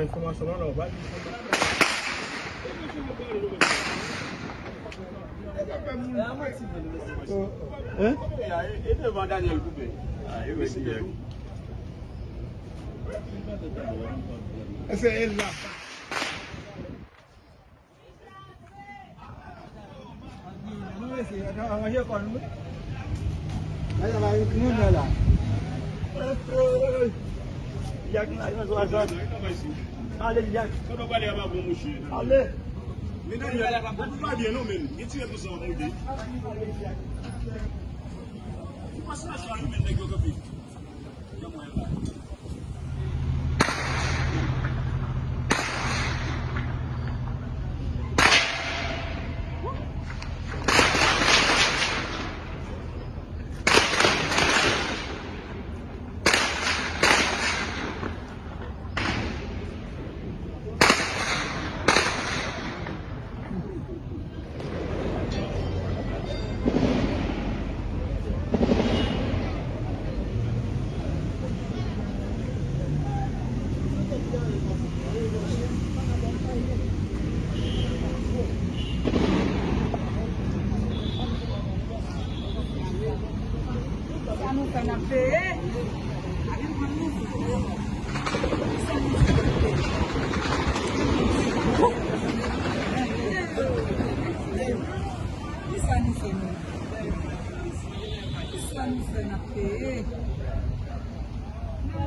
information là, on va dire. Hein? Et devant Daniel Goubé. C'est elle là. Allez, Jack. Allez. Mais non, il y a pas bien, non, mais il tire tout ça en mode. Tu passes la soirée, mais n'est-ce pas plus.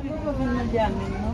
Não vou vir no dia mesmo, não.